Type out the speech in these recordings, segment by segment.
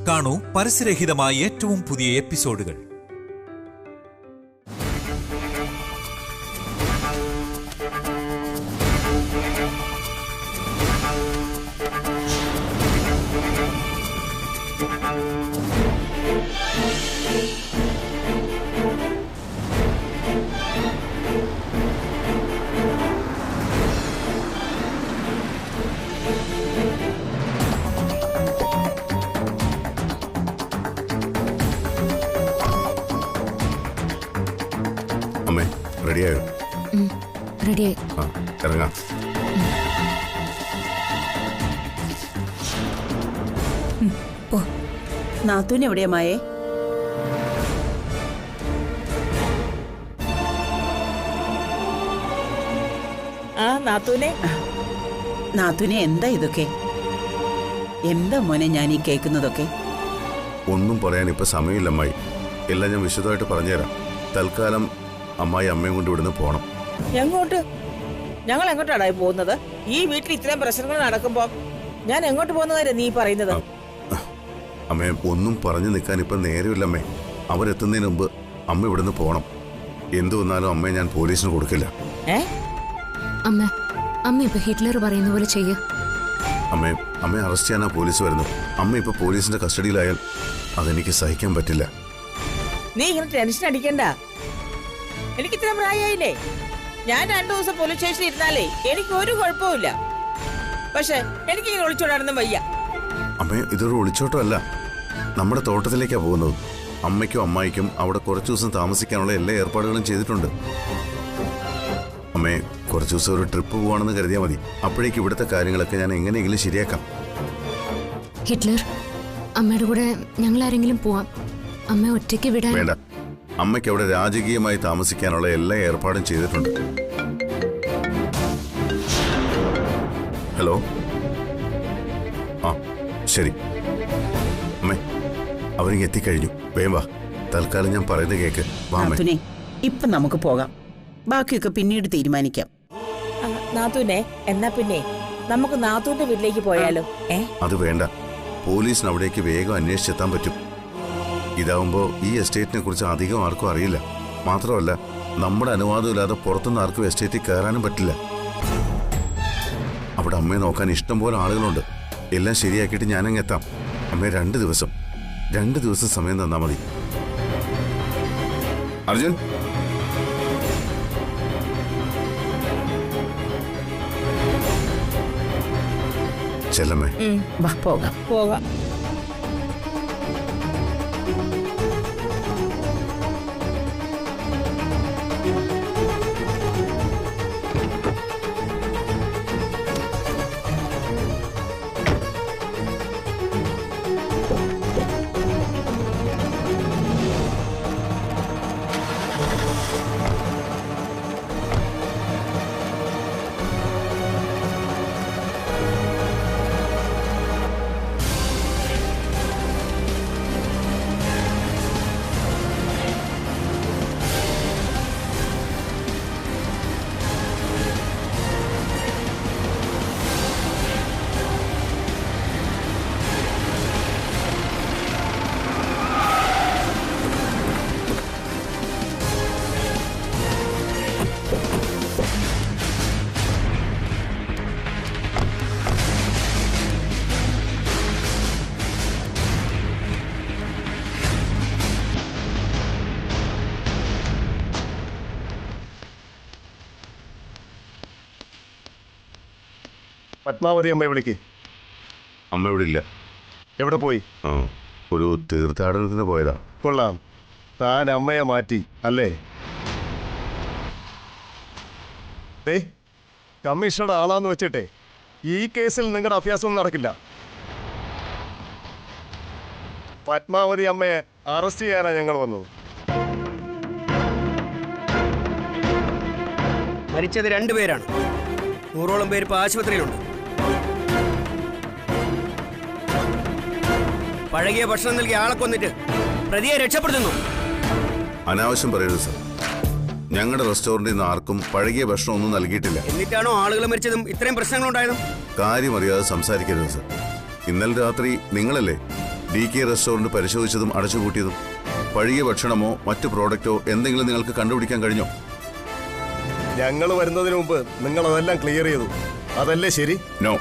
കാണൂ പരസ്യരഹിതമായ ഏറ്റവും പുതിയ എപ്പിസോഡുകൾ. റെഡിയായോ? റെഡിയായി. ഇറങ്ങാം. നാത്തൂന് എവിടെയാ മായേ? നാത്തൂനെ എന്താ ഇതൊക്കെ? എന്താ മോനെ ഞാൻ ഈ കേൾക്കുന്നതൊക്കെ? ഒന്നും പറയാൻ ഇപ്പൊ സമയമില്ല അമ്മായി. എല്ലാം ഞാൻ വിശദമായിട്ട് പറഞ്ഞുതരാം. തൽക്കാലം അമ്മായി അമ്മയും കൊണ്ട് ഇവിടുന്ന് പോണം. എങ്ങോട്ട്? ഞങ്ങൾ എങ്ങോട്ടാണ് പോകുന്നത്? ഈ വീട്ടിൽ ഇത്രയും പ്രശ്നങ്ങൾ നടക്കുമ്പോ ഞാൻ എങ്ങോട്ട് പോകുന്ന കാര്യം നീ പറയുന്നത്? അമ്മേ, ഒന്നും പറഞ്ഞു നിൽക്കാൻ ഇപ്പൊ നേരമില്ല അമ്മേ. അവരെത്തുന്നതിന് മുമ്പ് അമ്മ ഇവിടുന്ന് പോണം. എന്തു വന്നാലും അമ്മയെ ഞാൻ പോലീസിന് കൊടുക്കില്ല. അമ്മ ഇപ്പൊ ഹിറ്റ്ലർ പറയുന്ന പോലെ ചെയ്യ. അമ്മയെ അറസ്റ്റ് ചെയ്യാനാ പോലീസ് വരുന്നു. അമ്മ ഇപ്പൊ പോലീസിന്റെ കസ്റ്റഡിയിലായാൽ അതെനിക്ക് സഹിക്കാൻ പറ്റില്ല. നീ ഇങ്ങനെ ടെൻഷൻ അടിക്കണ്ട. എനിക്ക് ഇത്ര പ്രായമായില്ലേ. ഞാൻ 2 ദിവസം പോലീസ് സ്റ്റേഷനിൽ ഇരുന്നാലേ എനിക്ക് ഒരു കുഴപ്പമില്ല. പക്ഷെ എനിക്ക് ഇങ്ങനെ ഒളിച്ചോടാനൊന്നും വയ്യ. അമ്മേ, ഇതൊരു ഒളിച്ചോട്ടമല്ല. നമ്മുടെ തോട്ടത്തിലേക്കാ പോകുന്നത്. അമ്മയ്ക്കും അമ്മായിക്കും അവിടെ കുറച്ചു ദിവസം താമസിക്കാനുള്ള എല്ലാ ഏർപ്പാടുകളും ചെയ്തിട്ടുണ്ട്. അമ്മേ, കുറച്ചു ദിവസം ഒരു ട്രിപ്പ് പോവാണെന്ന് കരുതിയാൽ മതി. അപ്പോഴേക്ക് ഇവിടുത്തെ കാര്യങ്ങളൊക്കെ ഞാൻ എങ്ങനെയെങ്കിലും ശരിയാക്കാം. ഹിറ്റ്ലർ, അമ്മയുടെ കൂടെ ഞങ്ങൾ ആരെങ്കിലും പോവാം. അമ്മ ഒറ്റയ്ക്ക് വിടാൻ വേണ്ട. അമ്മയ്ക്ക് അവിടെ രാജകീയമായി താമസിക്കാനുള്ള എല്ലാ ഏർപ്പാടും ചെയ്തിട്ടുണ്ട്. ഹലോ. ആ, ശരി അമ്മേ, അവരിങ്ങ് എത്തിക്കഴിഞ്ഞു. വേഗം വാ. തൽക്കാലം ഞാൻ പറയുന്നത് കേക്ക്. നാത്തൂനെ, ഇപ്പൊ നമുക്ക് പോകാം. ബാക്കിയൊക്കെ പിന്നീട് തീരുമാനിക്കാം. നാത്തൂനെ, എന്നാ പിന്നെ നമുക്ക് നാത്തൂന്റെ വീട്ടിലേക്ക് പോയാലോ? അത് വേണ്ട. പോലീസിന് അവിടേക്ക് വേഗം അന്വേഷിച്ചെത്താൻ പറ്റും. ഇതാവുമ്പോ ഈ എസ്റ്റേറ്റിനെ കുറിച്ച് അധികം ആർക്കും അറിയില്ല. മാത്രമല്ല, നമ്മുടെ അനുവാദമില്ലാതെ പുറത്തുനിന്ന് ആർക്കും എസ്റ്റേറ്റിൽ കയറാനും പറ്റില്ല. അവിടെ അമ്മയെ നോക്കാൻ ഇഷ്ടം പോലെ ആളുകളുണ്ട്. എല്ലാം ശരിയാക്കിയിട്ട് ഞാനങ്ങ് എത്താം. അമ്മയെ 2 ദിവസം സമയം തന്നാ മതി. അർജുൻ, ചെല്ലമ്മേ. വാ, പോകാം. പത്മാവതി അമ്മയെ വിളിക്ക്. അമ്മ ഇവിടെ ഇല്ല. എവിടെ പോയി? ഒരു തീർത്ഥാടനത്തിന് പോയതാ. കൊള്ളാം. താൻ അമ്മയെ മാറ്റി അല്ലേ? കമ്മീഷണറുടെ ആളാന്ന് വെച്ചിട്ടെ ഈ കേസിൽ നിങ്ങളുടെ അഭ്യാസമൊന്നും നടക്കില്ല. പത്മാവതി അമ്മയെ അറസ്റ്റ് ചെയ്യാനാണ് ഞങ്ങൾ വന്നത്. മരിച്ചത് 2 പേരാണ്. 100ഓളം പേര് ഇപ്പോൾ ആശുപത്രിയിലുണ്ട്. പഴകിയ ഭക്ഷണം നൽകി ആളെ കൊന്നിട്ട് പ്രതിയെ രക്ഷപ്പെടുത്തുന്നു. അനാവശ്യം പറയരുത് സർ. ഞങ്ങളുടെ റെസ്റ്റോറന്റിൽ നിന്ന് ആർക്കും പഴകിയ ഭക്ഷണം ഒന്നും നൽകിയിട്ടില്ല. എന്നിട്ടാണോ ആളുകൾ മരിച്ചതും ഇത്രയും പ്രശ്നങ്ങളുണ്ടായതും? കാര്യമറിയാതെ സംസാരിക്കരുത് സർ. ഇന്നലെ രാത്രി നിങ്ങളല്ലേ DK റെസ്റ്റോറന്റ് പരിശോധിച്ചതും അടച്ചുപൂട്ടിയതും പഴകിയ ഭക്ഷണമോ മറ്റു പ്രോഡക്റ്റോ എന്തെങ്കിലും നിങ്ങൾക്ക് കണ്ടുപിടിക്കാൻ കഴിഞ്ഞോ? ഞങ്ങൾ വരുന്നതിന് മുമ്പ് നിങ്ങൾ അതെല്ലാം ക്ലിയർ ചെയ്തു, അതല്ലേ ശരി? നോ,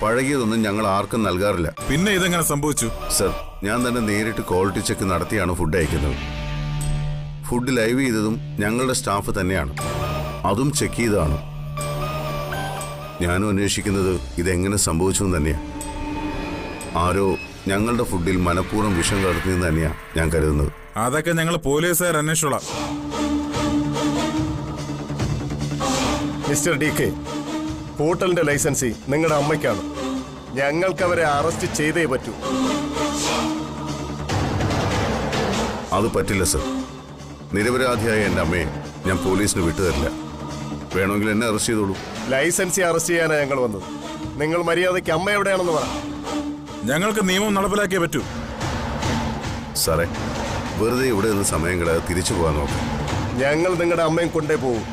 പഴകിയതൊന്നും ഞങ്ങൾ ആർക്കും നൽകാറില്ല. പിന്നെ ഇതെങ്ങനെ സംഭവിച്ചു? സർ, ഞാൻ തന്നെ നേരിട്ട് ക്വാളിറ്റി ചെക്ക് നടത്തിയാണ് ഫുഡ് അയക്കുന്നത്. ഫുഡ് ലൈവ് ചെയ്തതും ഞങ്ങളുടെ സ്റ്റാഫ് തന്നെയാണ്, അതും ചെക്ക് ചെയ്തതാണ്. ഞാനും അന്വേഷിക്കുന്നത് ഇതെങ്ങനെ സംഭവിച്ചു എന്ന് തന്നെയാണ്. ആരോ ഞങ്ങളുടെ ഫുഡിൽ മനഃപൂർവ്വം വിഷം കലർത്തിയെന്ന് തന്നെയാണ് ഞാൻ കരുതുന്നത്. അതൊക്കെ ഞങ്ങൾ പോലീസുകാർ അന്വേഷിച്ചോളാം. മിസ്റ്റർ DK, ഹോട്ടലിന്റെ ലൈസൻസി നിങ്ങളുടെ അമ്മയ്ക്കാണ്. ഞങ്ങൾക്ക് അവരെ അറസ്റ്റ് ചെയ്തേ പറ്റൂ. അത് പറ്റില്ല സർ. നിരപരാധിയായ എൻ്റെ അമ്മയെ ഞാൻ പോലീസിന് വിട്ടുതരില്ല. വേണമെങ്കിൽ എന്നെ അറസ്റ്റ് ചെയ്തോളൂ. ലൈസൻസി അറസ്റ്റ് ചെയ്യാനാണ് ഞങ്ങൾ വന്നത്. നിങ്ങൾ മര്യാദയ്ക്ക് അമ്മ എവിടെയാണെന്ന് പറ. ഞങ്ങൾക്ക് നിയമം നടപ്പിലാക്കിയേ പറ്റൂ. സാറേ, വെറുതെ ഇവിടെ നിന്ന് സമയം കളയാതെ തിരിച്ചു പോകാൻ നോക്കാം. ഞങ്ങൾ നിങ്ങളുടെ അമ്മയും കൊണ്ടേ പോകും.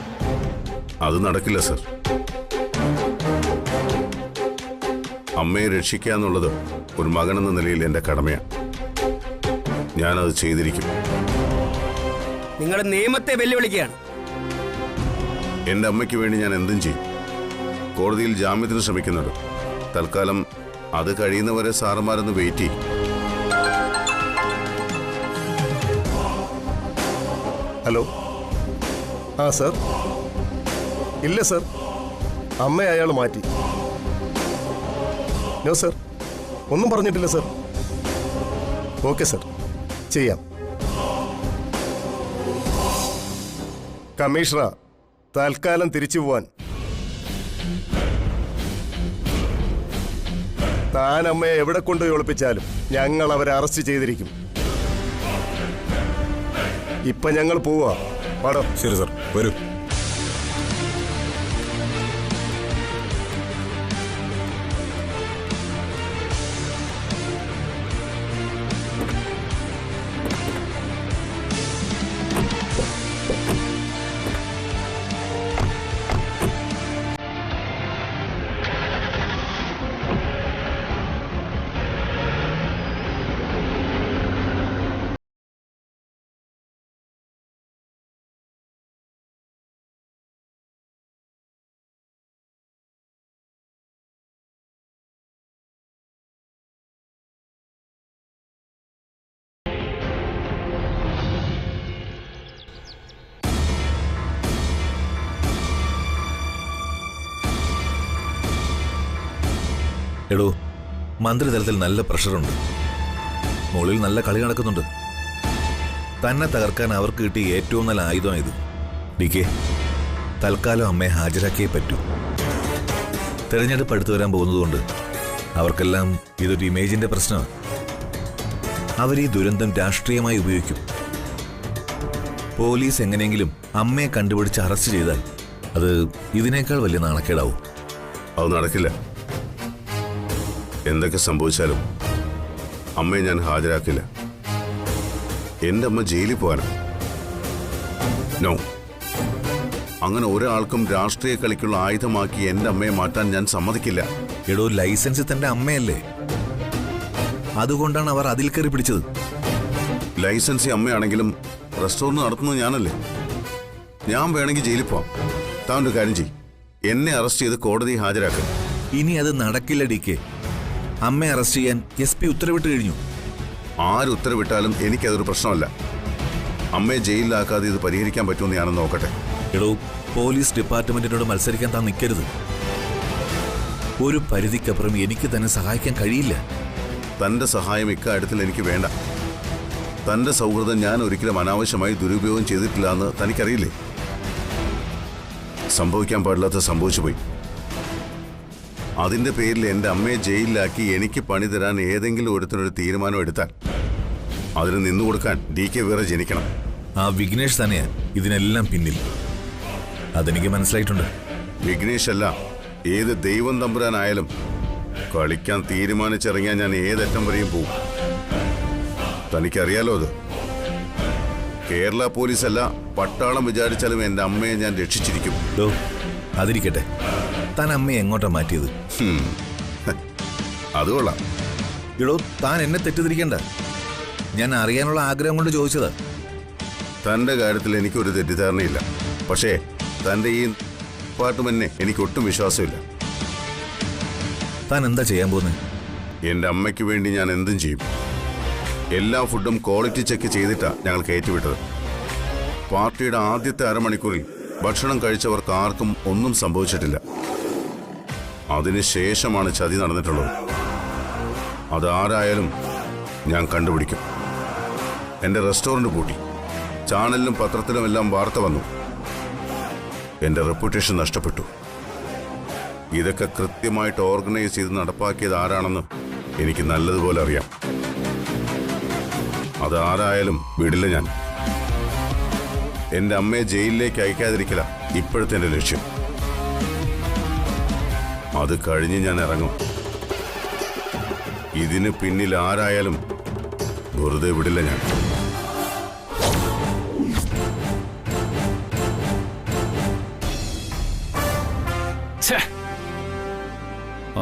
അത് നടക്കില്ല സർ. അമ്മയെ രക്ഷിക്കുക എന്നുള്ളത് ഒരു മകനെന്ന നിലയിൽ എൻ്റെ കടമയാണ്. ഞാനത് ചെയ്തിരിക്കും. നിങ്ങൾ നിയമത്തെ വെല്ലുവിളിക്കുകയാണ്. എൻ്റെ അമ്മയ്ക്ക് വേണ്ടി ഞാൻ എന്തും ചെയ്യും. കോടതിയിൽ ജാമ്യത്തിന് ശ്രമിക്കുന്നുണ്ട്. തൽക്കാലം അത് കഴിയുന്നവരെ സാറുമാരൊന്ന് വെയിറ്റ് ചെയ്യും. ഹലോ. ആ സർ. ഇല്ല സർ, അമ്മയെ അയാൾ മാറ്റി. നോ സർ, ഒന്നും പറഞ്ഞിട്ടില്ല സർ. ഓക്കെ സർ, ചെയ്യാം. കമ്മീഷണർ, തൽക്കാലം തിരിച്ചു പോവാൻ. താൻ അമ്മയെ എവിടെ കൊണ്ടുപോയി ഒളിപ്പിച്ചാലും ഞങ്ങൾ അവരെ അറസ്റ്റ് ചെയ്തിരിക്കും. ഇപ്പൊ ഞങ്ങൾ പോവാ. പാടോ. ശരി സർ, വരൂ. എടോ, മന്ത്രിതലത്തിൽ നല്ല പ്രഷറുണ്ട്. മുകളിൽ നല്ല കളി നടക്കുന്നുണ്ട്. തന്നെ തകർക്കാൻ അവർക്ക് കിട്ടിയ ഏറ്റവും നല്ല ആയുധമായത്. DK, തൽക്കാലം അമ്മയെ ഹാജരാക്കിയേ പറ്റൂ. തെരഞ്ഞെടുപ്പ് അടുത്തു വരാൻ പോകുന്നതുകൊണ്ട് അവർക്കെല്ലാം ഇതൊരു ഇമേജിന്റെ പ്രശ്നമാണ്. അവർ ഈ ദുരന്തം രാഷ്ട്രീയമായി ഉപയോഗിക്കും. പോലീസ് എങ്ങനെയെങ്കിലും അമ്മയെ കണ്ടുപിടിച്ച് അറസ്റ്റ് ചെയ്താൽ അത് ഇതിനേക്കാൾ വലിയ നാണക്കേടാവും. അത് നടക്കില്ല. എന്തൊക്കെ സംഭവിച്ചാലും അമ്മയെ ഞാൻ ഹാജരാക്കില്ല. എൻ്റെ അമ്മ ജയിലിൽ പോകാനാണ്. നോ, അങ്ങനെ ഒരാൾക്കും രാഷ്ട്രീയ കളിക്കുള്ള ആയുധമാക്കി എൻ്റെ അമ്മയെ മാറ്റാൻ ഞാൻ സമ്മതിക്കില്ല. എടോ, ലൈസൻസ് തന്റെ അമ്മയല്ലേ, അതുകൊണ്ടാണ് അവർ അതിൽ കയറി പിടിച്ചത്. ലൈസൻസി അമ്മയാണെങ്കിലും റെസ്റ്റോറൻറ്റ് നടത്തുന്നത് ഞാനല്ലേ. ഞാൻ വേണമെങ്കിൽ ജയിലിൽ പോവാം. താൻ ഒരു കാര്യം ചെയ്യും, എന്നെ അറസ്റ്റ് ചെയ്ത് കോടതി ഹാജരാക്കും. ഇനി അത് നടക്കില്ല DK. അമ്മയെ അറസ്റ്റ് ചെയ്യാൻ SP ഉത്തരവിട്ട് കഴിഞ്ഞു. ആര് ഉത്തരവിട്ടാലും എനിക്കതൊരു പ്രശ്നമല്ല. അമ്മയെ ജയിലിലാക്കാതെ ഇത് പരിഹരിക്കാൻ പറ്റുമെന്ന് ഞാനൊന്ന് നോക്കട്ടെ. എടോ, പോലീസ് ഡിപ്പാർട്ട്മെന്റിനോട് മത്സരിക്കാൻ താൻ നിൽക്കരുത്. ഒരു പരിധിക്കപ്പുറം എനിക്ക് തന്നെ സഹായിക്കാൻ കഴിയില്ല. തൻ്റെ സഹായം ഇക്കാര്യത്തിൽ എനിക്ക് വേണ്ട. തൻ്റെ സൗഹൃദം ഞാൻ ഒരിക്കലും അനാവശ്യമായി ദുരുപയോഗം ചെയ്തിട്ടില്ല എന്ന് തനിക്കറിയില്ലേ? സംഭവിക്കാൻ പാടില്ലാത്ത സംഭവിച്ചു പോയി. അതിൻ്റെ പേരിൽ എൻ്റെ അമ്മയെ ജയിലിലാക്കി എനിക്ക് പണി തരാൻ ഏതെങ്കിലും ഒരുത്തിനൊരു തീരുമാനം എടുത്താൽ അതിന് നിന്നുകൊടുക്കാൻ DK വേറെ ജനിക്കണം. ആ വിഘ്നേഷ് തന്നെയാണ് ഇതിനെല്ലാം പിന്നിൽ. അതെനിക്ക് മനസ്സിലായിട്ടുണ്ട്. വിഘ്നേഷ് അല്ല, ഏത് ദൈവം തമ്പുരാനായാലും കളിക്കാൻ തീരുമാനിച്ചിറങ്ങിയാൽ ഞാൻ ഏതറ്റം വരെയും പോകും. തനിക്കറിയാലോ അത്. കേരള പോലീസല്ല, പട്ടാളം വിചാരിച്ചാലും എൻ്റെ അമ്മയെ ഞാൻ രക്ഷിച്ചിരിക്കും. അതിരിക്കട്ടെ, താൻ അമ്മയെ എങ്ങോട്ടാ മാറ്റിയത്? അത് കൊള്ളാം. ഇടോ, താൻ എന്നെ തെറ്റിദ്ധരിക്കണ്ട. ഞാൻ അറിയാനുള്ള ആഗ്രഹം കൊണ്ട് ചോദിച്ചതാ. തന്റെ കാര്യത്തിൽ എനിക്കൊരു തെറ്റിദ്ധാരണയില്ല. പക്ഷേ തന്റെ ഈ ഡിപ്പാർട്ട്മെന്റിനെ എനിക്ക് ഒട്ടും വിശ്വാസമില്ല. താൻ എന്താ ചെയ്യാൻ പോകുന്നത്? എന്റെ അമ്മയ്ക്ക് വേണ്ടി ഞാൻ എന്തും ചെയ്യും. എല്ലാ ഫുഡും ക്വാളിറ്റി ചെക്ക് ചെയ്തിട്ടാ ഞങ്ങൾ കയറ്റിവിട്ടത്. പാർട്ടിയുടെ ആദ്യത്തെ അരമണിക്കൂറിൽ ഭക്ഷണം കഴിച്ചവർക്ക് ആർക്കും ഒന്നും സംഭവിച്ചിട്ടില്ല. അതിനുശേഷമാണ് ചതി നടന്നിട്ടുള്ളത്. അതാരായാലും ഞാൻ കണ്ടുപിടിക്കും. എന്റെ റെസ്റ്റോറന്റ് പൂട്ടി, ചാനലിലും പത്രത്തിലുമെല്ലാം വാർത്ത വന്നു. എന്റെ റെപ്യൂട്ടേഷൻ നഷ്ടപ്പെട്ടു. ഇതൊക്കെ കൃത്യമായിട്ട് ഓർഗനൈസ് ചെയ്ത് നടപ്പാക്കിയത് ആരാണെന്ന് എനിക്ക് നല്ലതുപോലെ അറിയാം. അതാരായാലും വിടില്ല ഞാൻ. എന്റെ അമ്മയെ ജയിലിലേക്ക് അയക്കാതിരിക്കല ഇപ്പോഴത്തെ എന്റെ ലക്ഷ്യം. അത് കഴിഞ്ഞ് ഞാൻ ഇറങ്ങും. ഇതിന് പിന്നിൽ ആരായാലും വെറുതെ വിടില്ല ഞാൻ.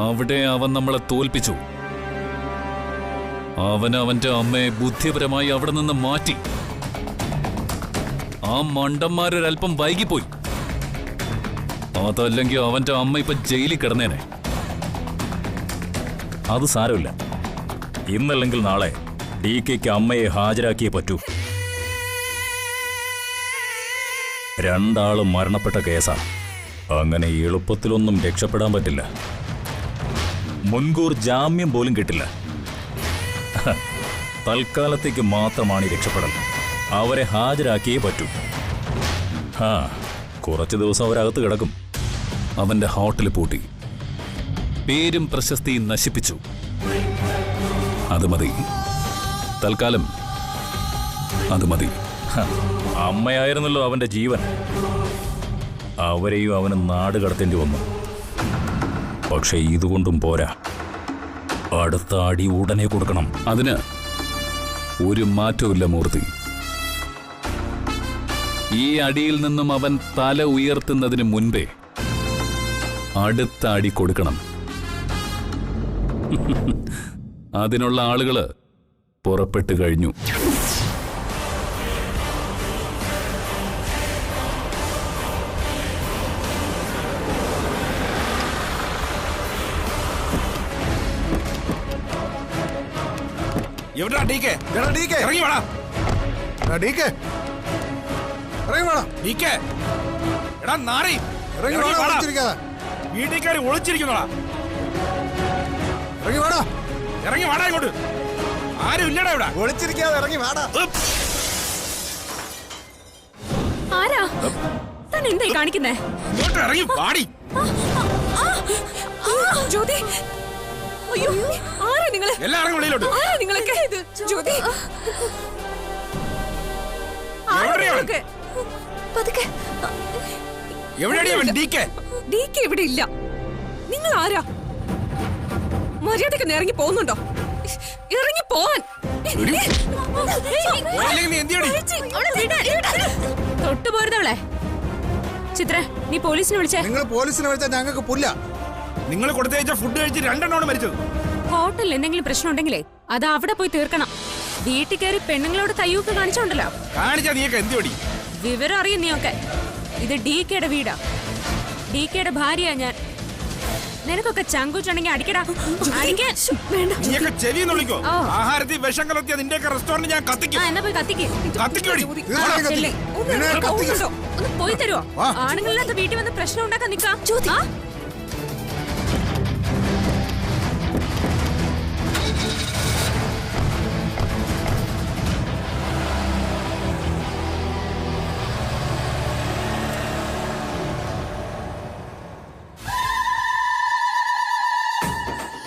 അവിടെ അവൻ നമ്മളെ തോൽപ്പിച്ചു. അവൻ അവന്റെ അമ്മയെ ബുദ്ധിപരമായി അവിടെ നിന്ന് മാറ്റി. ആ മണ്ടന്മാരൊരൽപ്പം വൈകിപ്പോയി. അതല്ലെങ്കിൽ അവന്റെ അമ്മ ഇപ്പൊ ജയിലിൽ കിടന്നേനെ. അത് സാരമില്ല. ഇന്നല്ലെങ്കിൽ നാളെ DKക്ക് അമ്മയെ ഹാജരാക്കിയേ പറ്റൂ. രണ്ടാളും മരണപ്പെട്ട കേസാ. അങ്ങനെ എളുപ്പത്തിലൊന്നും രക്ഷപ്പെടാൻ പറ്റില്ല. മുൻകൂർ ജാമ്യം പോലും കിട്ടില്ല. തൽക്കാലത്തേക്ക് മാത്രമാണ് ഈ രക്ഷപ്പെടൽ. അവരെ ഹാജരാക്കിയേ പറ്റൂ. കുറച്ച് ദിവസം അവരകത്ത് കിടക്കും. അവന്റെ ഹോട്ടൽ പൂട്ടി, പേരും പ്രശസ്തിയും നശിപ്പിച്ചു. അത് മതി, തൽക്കാലം അത് മതി. അമ്മയായിരുന്നല്ലോ അവന്റെ ജീവൻ. അവരെയും അവന് നാട് കടത്തേണ്ടി വന്നു. പക്ഷെ ഇതുകൊണ്ടും പോരാ. അടുത്ത അടി ഉടനെ കൊടുക്കണം. അതിന് ഒരു മാറ്റവുമില്ല മൂർത്തി. ഈ അടിയിൽ നിന്നും അവൻ തല ഉയർത്തുന്നതിന് മുൻപേ അടുത്ത അടി കൊടുക്കണം. അതിനുള്ള ആളുകള് പുറപ്പെട്ടു കഴിഞ്ഞു. ഇറങ്ങി വാടാ ഇങ്ങോട്ട്. ആരും ഇല്ലടാ ഇവിടെ. ഒളിച്ചിരിക്കാതെ ഇറങ്ങി വാടാ. ആരാ താൻ എന്തായി കാണിക്കുന്നേ? ഇങ്ങോട്ട് ഇറങ്ങി വാടി. ജ്യോതി, അയ്യോ, ആരാ നിങ്ങള്? എല്ലാം ഇറങ്ങി വെളിയിലോട്ട്. ആരാ നിങ്ങളൊക്കെ? ജ്യോതി, DK ഇവിടെ ഇല്ല. നിങ്ങൾ ആരാ? മര്യാദക്ക് ഇറങ്ങി പോകുന്നുണ്ടോ? ഇറങ്ങി പോവാൻ. തൊട്ടു പോരുന്നവളെ. ചിത്ര, നീ പോലീസിനെ വിളിച്ചേ. നിങ്ങൾ പോലീസിനെ വിളിച്ചാൽ ഞങ്ങൾക്ക് പുല്ല. നിങ്ങൾ കൊടുത്തയച്ച ഫുഡ് കഴിച്ച് 2 എണ്ണമാണ് മരിച്ചത്. ഹോട്ടലിൽ എന്തെങ്കിലും പ്രശ്നം ഉണ്ടെങ്കിലേ അത് അവിടെ പോയി തീർക്കണം. വീട്ടിൽ കയറി പെണ്ണുങ്ങളോട് കയ്യൂക്ക് കാണിച്ചോണ്ടല്ലോ. കാണിച്ചാ നീയൊക്കെ എന്ത് പടി? വിവരം അറിയും നീയൊക്കെ. ഇത് DKയുടെ വീടാ. DKയുടെ ഭാര്യയാ ഞാൻ. നിനക്കൊക്കെ ചങ്കൂച്ചുണ്ടെങ്കിൽ അടിക്കടാ. ആഹാരത്തിൽ വിഷം കലർത്തിയ നിന്റെയൊക്കെ റെസ്റ്റോറന്റ് ഞാൻ കത്തിക്കും. എന്നാ പോയി കത്തിക്ക്. ഒന്ന് പോയി തരുവോ? ആണുങ്ങളില്ലാത്ത വീട്ടിൽ വന്ന് പ്രശ്നം ഉണ്ടാക്കാൻ നിക്കാം.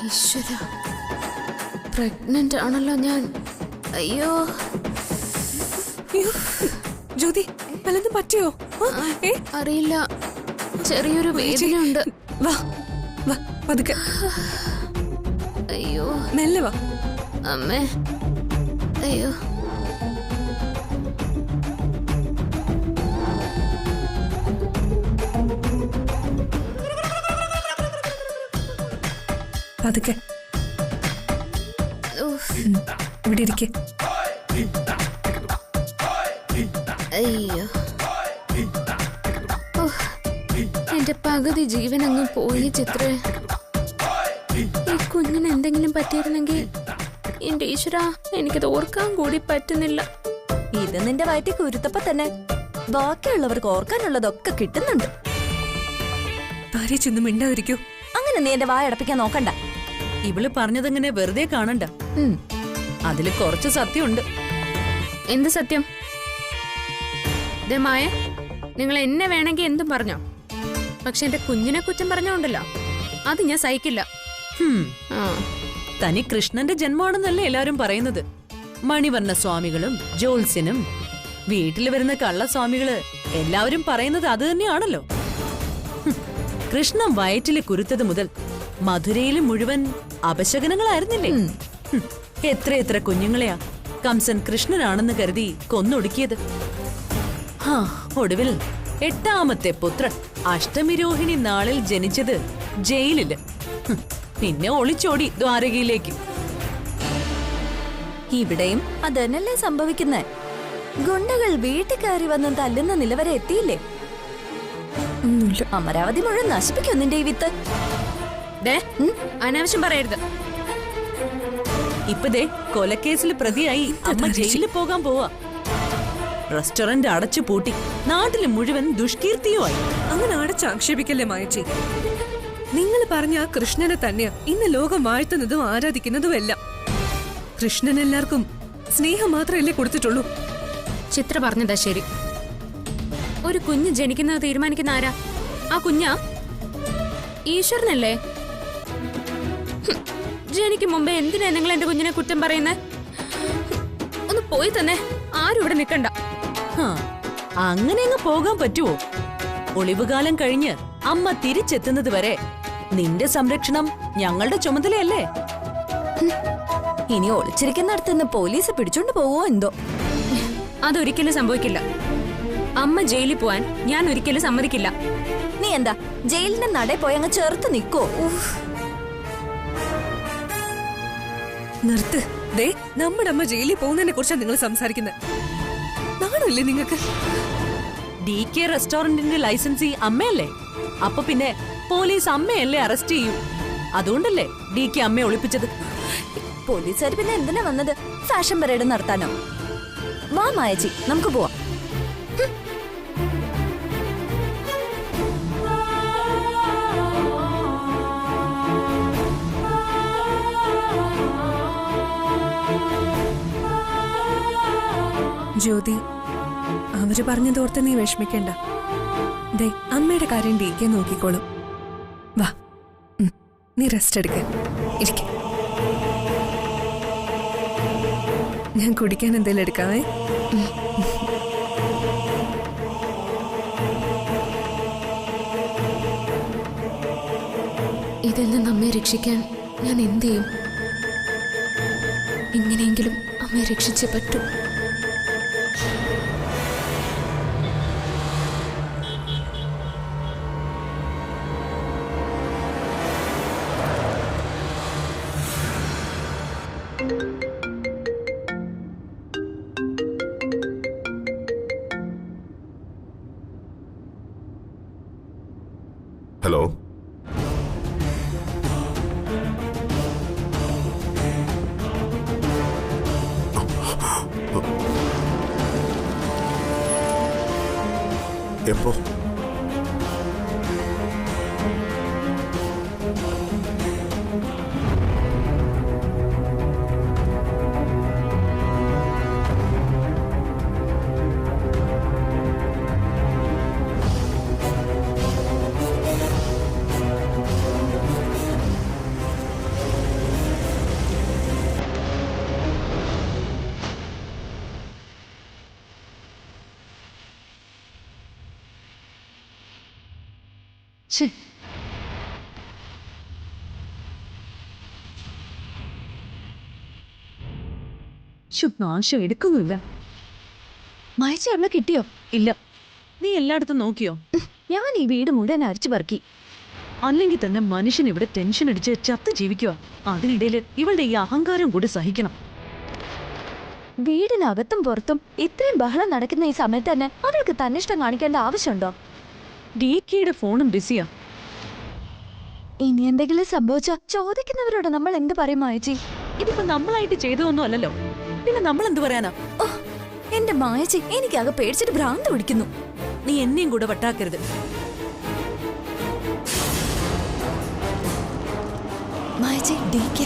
ഈശ്വര, പ്രഗ്നന്റ് ആണല്ലോ ഞാൻ. അയ്യോ ജ്യോതി, വല്ലതും പറ്റിയോ? അറിയില്ല, ചെറിയൊരു വേദനയുണ്ട്. വാ വാ പതുക്കെ. അയ്യോ മെല്ലെ വാ. അമ്മേ, അയ്യോ. പതുക്കെ. ഇവിടെ ഇരിക്കെ. അയ്യോ, എന്റെ പകുതി ജീവൻ അങ്ങ് പോയി ചിത്ര. ഈ കുഞ്ഞിന് എന്തെങ്കിലും പറ്റിയിരുന്നെങ്കിൽ എന്റെ ഈശ്വരാ, എനിക്കത് ഓർക്കാൻ കൂടി പറ്റുന്നില്ല. ഇത് നിന്റെ വയറ്റിൽ കുരുത്തപ്പ തന്നെ ബാക്കിയുള്ളവർക്ക് ഓർക്കാനുള്ളതൊക്കെ കിട്ടുന്നുണ്ട്. ഭാര്യ ചെന്ന് മിണ്ടാതിരിക്കൂ. അങ്ങനെ നീ എന്റെ വായ അടപ്പിക്കാൻ നോക്കണ്ട. ഇവള് പറഞ്ഞതെങ്ങനെ വെറുതെ കാണണ്ട. അതില് കുറച്ച് സത്യമുണ്ട്. എന്ത് സത്യം? മായ, നിങ്ങൾ എന്നെ വേണമെങ്കിൽ എന്തും പറഞ്ഞോ, പക്ഷെ എന്റെ കുഞ്ഞിനെ കുറ്റം പറഞ്ഞോണ്ടല്ലോ, അത് ഞാൻ സഹിക്കില്ല. തനി കൃഷ്ണന്റെ ജന്മമാണെന്നല്ലേ എല്ലാരും പറയുന്നത്. മണിവർണ്ണ സ്വാമികളും ജോത്സ്യനും വീട്ടിൽ വരുന്ന കള്ളസ്വാമികള് എല്ലാവരും പറയുന്നത് അത് തന്നെയാണല്ലോ. കൃഷ്ണൻ വയറ്റില് കുരുത്തത് മുതൽ മധുരയില് മുഴുവൻ അപശകനങ്ങളായിരുന്നില്ലേ? എത്ര കുഞ്ഞുങ്ങളെയാ കംസൻ കൃഷ്ണനാണെന്ന് കരുതി കൊന്നൊടുക്കിയത്. ഒടുവിൽ 8ാമത്തെ പുത്രൻ അഷ്ടമിരോഹിണി നാളിൽ ജനിച്ചത് ജയിലില്. പിന്നെ ഒളിച്ചോടി ദ്വാരകയിലേക്ക്. ഇവിടെയും അതന്നല്ലേ സംഭവിക്കുന്നേ. ഗുണ്ടകൾ വീട്ടിൽ കയറി വന്ന് തല്ലുന്ന നിലവരെ എത്തിയില്ലേ? അമരാവതി മുഴുവൻ നശിപ്പിക്കും നിന്റെ ഈ വിത്ത്. അനാവശ്യം പറയരുത്. ഇപ്പതേ കൊലക്കേസിൽ പ്രതിയായി അമ്മ ജയിലിൽ പോകാൻ പോവാ. റെസ്റ്റോറന്റ് അടച്ചു പൂട്ടി നാട്ടില് മുഴുവൻ ദുഷ്കീർത്തിയുമായി. അങ്ങനെ അടച്ചാക്ഷേപിക്കല്ലേ മായച്ചി. നിങ്ങൾ പറഞ്ഞ ആ കൃഷ്ണനെ തന്നെയാ ഇന്ന് ലോകം വാഴ്ത്തുന്നതും ആരാധിക്കുന്നതും എല്ലാം. കൃഷ്ണൻ എല്ലാവർക്കും സ്നേഹം മാത്രമല്ലേ കൊടുത്തിട്ടുള്ളൂ. ചിത്ര പറഞ്ഞതാ ശരി. ഒരു കുഞ്ഞ് ജനിക്കുന്നത് തീരുമാനിക്കുന്ന ആരാ? ആ കുഞ്ഞാ ഈശ്വരനല്ലേ? ജനിക്കും മുമ്പേ എന്തിനാ നിങ്ങൾ എന്റെ കുഞ്ഞിനെ കുറ്റം പറയുന്നേ? ഒന്ന് പോയി തന്നെ, ആരും ഇവിടെ നിൽക്കണ്ട. അങ്ങനെ അങ്ങ് പോകാൻ പറ്റുവോ? ഒളിവുകാലം കഴിഞ്ഞ് അമ്മ തിരിച്ചെത്തുന്നത് വരെ നിന്റെ സംരക്ഷണം ഞങ്ങളുടെ ചുമതലയല്ലേ? ഇനി ഒളിച്ചിരിക്കുന്നിടത്തുനിന്ന് പോലീസ് പിടിച്ചോണ്ട് പോവോ എന്തോ. അതൊരിക്കലും സംഭവിക്കില്ല. അമ്മ ജയിലിൽ പോവാൻ ഞാൻ ഒരിക്കലും സമ്മതിക്കില്ല. നീ എന്താ ജയിലിന്റെ നട പോയി അങ്ങ് ചേർത്ത് നിക്കോ? നിർത്ത്. ദേ, നമ്മുടെ അമ്മ ജയിലിൽ പോകുന്നതിനെ കുറിച്ചാണ് നിങ്ങൾ സംസാരിക്കുന്നത്. നാണല്ലേ നിങ്ങൾക്ക്? DK റെസ്റ്റോറന്റിന്റെ ലൈസൻസി അമ്മയല്ലേ? അപ്പൊ പിന്നെ പോലീസ് അമ്മയല്ലേ അറസ്റ്റ് ചെയ്യൂ. അതുകൊണ്ടല്ലേ DK അമ്മയെ ഒളിപ്പിച്ചത്. പോലീസുകാർ പിന്നെ എന്തിനാ വന്നത്? ഫാഷൻ പരേഡ് നടത്താനോ? വാ മായച്ചി, നമുക്ക് പോവാം. ജ്യോതി, അവര് പറഞ്ഞതോർത്ത് നീ വിഷമിക്കണ്ട. ദേ, അമ്മയുടെ കാര്യം DK നോക്കിക്കോളും. വാ, നീ റെസ്റ്റ് എടുക്ക. ഇരിക്ക. ഞാൻ കുടിക്കാൻ എന്തെങ്കിലും എടുക്കാവേ. ഇതിൽ നിന്ന് അമ്മയെ രക്ഷിക്കാൻ ഞാൻ എന്ത് ചെയ്യും? എങ്ങനെയെങ്കിലും അമ്മയെ രക്ഷിച്ചേ പറ്റൂ. ഹലോ, എപ്പോ? നാശം എടുക്കുന്നില്ല. മായച്ചി അവിടെ കിട്ടിയോ? ഇല്ല. നീ എല്ലായിടത്തും നോക്കിയോ? ഞാൻ ഈ വീട് മുഴുവൻ അരിച്ചു പറക്കി. അല്ലെങ്കിൽ തന്നെ മനുഷ്യൻ ഇവിടെ ടെൻഷൻ അടിച്ച് ചത്ത് ജീവിക്കുക. അതിനിടയിൽ ഇവളുടെ ഈ അഹങ്കാരം കൂടി സഹിക്കണം. വീടിനകത്തും പുറത്തും ഇത്രയും ബഹളം നടക്കുന്ന ഈ സമയത്ത് തന്നെ അവൾക്ക് തന്നിഷ്ടം കാണിക്കേണ്ട ആവശ്യമുണ്ടോ? DKയുടെ ഫോണും ബിസിയാ. ഇനി എന്തെങ്കിലും സംഭവിച്ചാ ചോദിക്കുന്നവരോട് നമ്മൾ എന്ത് പറയും മായച്ചി? ഇതിപ്പോ നമ്മളായിട്ട് ചെയ്തതൊന്നും അല്ലല്ലോ, പിന്നെ നമ്മൾ എന്ത് പറയാനാ? എന്റെ മായച്ചി, എനിക്കാകെ പേടിച്ചിട്ട് ഭ്രാന്ത് പിടിക്കുന്നു. നീ എന്നെയും കൂടെ വട്ടാക്കരുത്. മായച്ചി, DK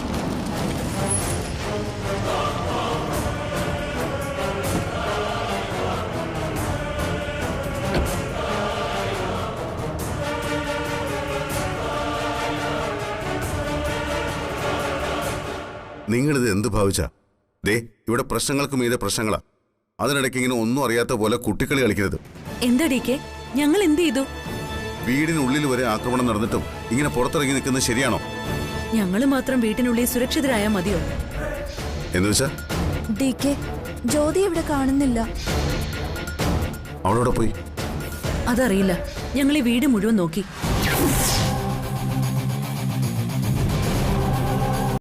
നിങ്ങളിത് എന്ത് ഭാവിച്ചാ? ദേ, ഇവിടെ പ്രശ്നങ്ങൾക്ക് മീതെ പ്രശ്നങ്ങളാ. അതിനിടയ്ക്ക് ഇങ്ങനെ ഒന്നും അറിയാത്ത പോലെ കുട്ടിക്കളി കളിക്കരുത്. എന്താ DK, ഞങ്ങൾ എന്ത് ചെയ്തു? വീടിനുള്ളിൽ വരെ ആക്രമണം നടന്നിട്ടും ഇങ്ങനെ പുറത്തിറങ്ങി നിൽക്കുന്നത് ശരിയാണോ? ഞങ്ങള് മാത്രം വീട്ടിനുള്ളിൽ സുരക്ഷിതരായാ മതിയോ? എന്ന് വെച്ചാ DK, ജ്യോതി ഇവിടെ കാണുന്നില്ല. അവളോടെ പോയി? അതറിയില്ല. ഞങ്ങൾ ഈ വീട് മുഴുവൻ നോക്കി.